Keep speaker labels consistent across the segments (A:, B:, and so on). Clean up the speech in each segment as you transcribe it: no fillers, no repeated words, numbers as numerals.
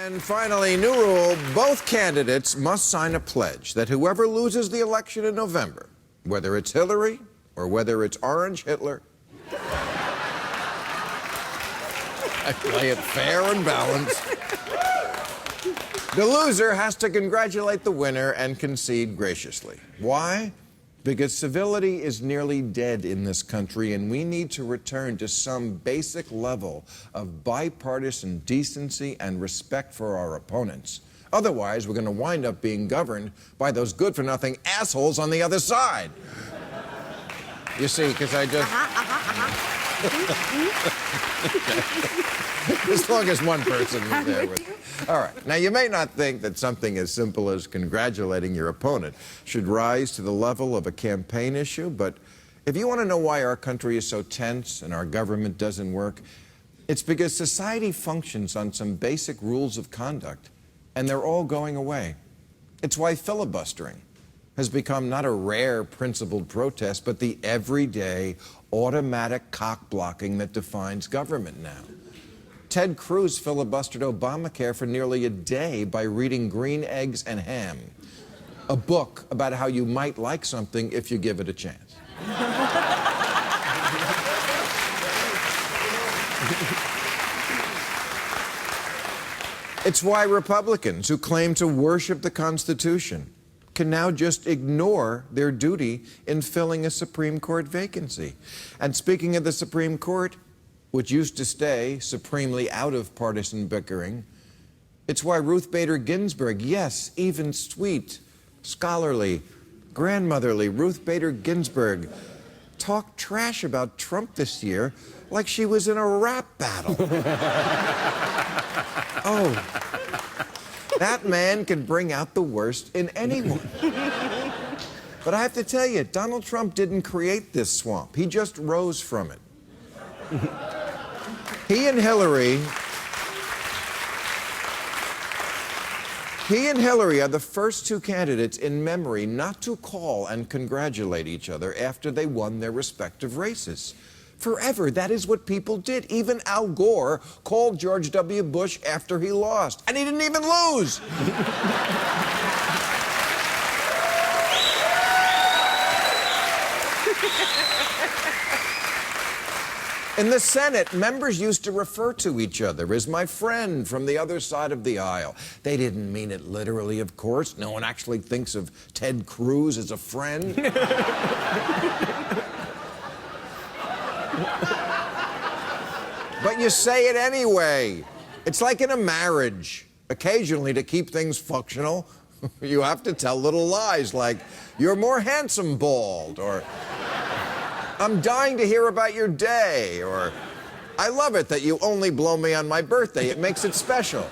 A: And finally, new rule, both candidates must sign a pledge that whoever loses the election in November, whether it's Hillary or whether it's Orange Hitler, I play it fair and balanced. The loser has to congratulate the winner and concede graciously. Why? Because civility is nearly dead in this country, and we need to return to some basic level of bipartisan decency and respect for our opponents. Otherwise, we're going to wind up being governed by those good-for-nothing assholes on the other side. You see, because I just... As long as one person is there with you. All right. Now, you may not think that something as simple as congratulating your opponent should rise to the level of a campaign issue, but if you want to know why our country is so tense and our government doesn't work, it's because society functions on some basic rules of conduct, and they're all going away. It's why filibustering has become not a rare principled protest, but the everyday automatic cock-blocking that defines government now. Ted Cruz filibustered Obamacare for nearly a day by reading Green Eggs and Ham, a book about how you might like something if you give it a chance. It's why Republicans who claim to worship the Constitution can now just ignore their duty in filling a Supreme Court vacancy. And speaking of the Supreme Court, which used to stay supremely out of partisan bickering, it's why Ruth Bader Ginsburg, yes, even sweet, scholarly, grandmotherly Ruth Bader Ginsburg, talked trash about Trump this year like she was in a rap battle. Oh, that man can bring out the worst in anyone. But I have to tell you, Donald Trump didn't create this swamp. He just rose from it. He and Hillary are the first two candidates in memory not to call and congratulate each other after they won their respective races. Forever, that is what people did. Even Al Gore called George W. Bush after he lost, and he didn't even lose. In the Senate, members used to refer to each other as my friend from the other side of the aisle. They didn't mean it literally, of course. No one actually thinks of Ted Cruz as a friend. But you say it anyway. It's like in a marriage. Occasionally, to keep things functional, you have to tell little lies like, "You're more handsome bald," or "I'm dying to hear about your day," or "I love it that you only blow me on my birthday. It makes it special."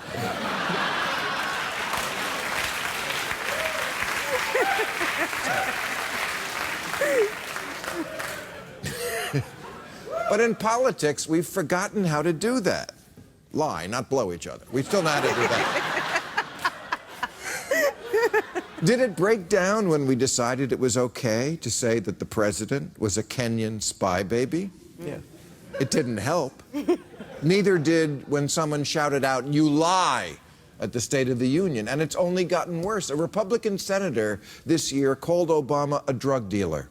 A: But in politics, we've forgotten how to do that. Lie, not blow each other. We still know how to do that. Did it break down when we decided it was okay to say that the president was a Kenyan spy baby? Yeah. It didn't help. Neither did when someone shouted out, "You lie," at the State of the Union. And it's only gotten worse. A Republican senator this year called Obama a drug dealer.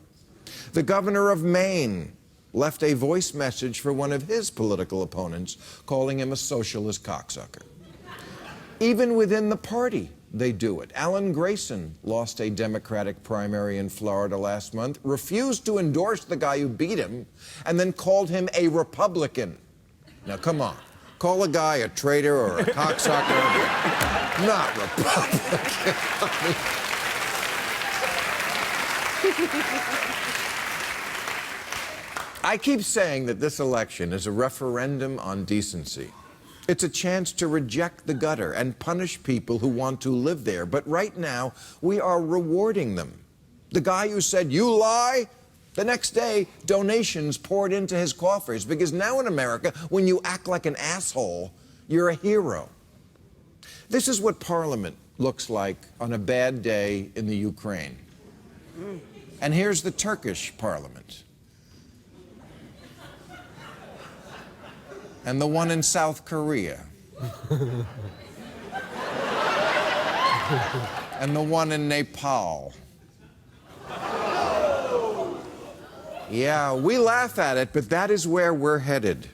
A: The governor of Maine left a voice message for one of his political opponents, calling him a socialist cocksucker. Even within the party, they do it. Alan Grayson lost a Democratic primary in Florida last month, refused to endorse the guy who beat him, and then called him a Republican. Now, come on. Call a guy a traitor or a cocksucker. Not Republican. I keep saying that this election is a referendum on decency. It's a chance to reject the gutter and punish people who want to live there. But right now, we are rewarding them. The guy who said, "You lie," the next day, donations poured into his coffers. Because now in America, when you act like an asshole, you're a hero. This is what Parliament looks like on a bad day in the Ukraine. And here's the Turkish Parliament. And the one in South Korea. and the one in Nepal. Yeah, we laugh at it, but that is where we're headed.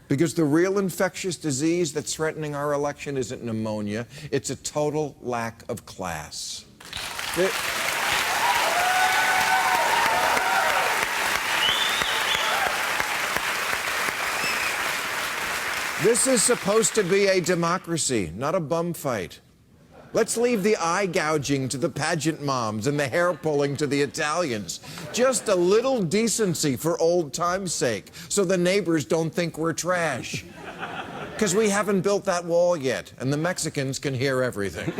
A: Because the real infectious disease that's threatening our election isn't pneumonia, it's a total lack of class. This is supposed to be a democracy, not a bum fight. Let's leave the eye gouging to the pageant moms and the hair pulling to the Italians. Just a little decency for old time's sake, so the neighbors don't think we're trash. Because we haven't built that wall yet, and the Mexicans can hear everything.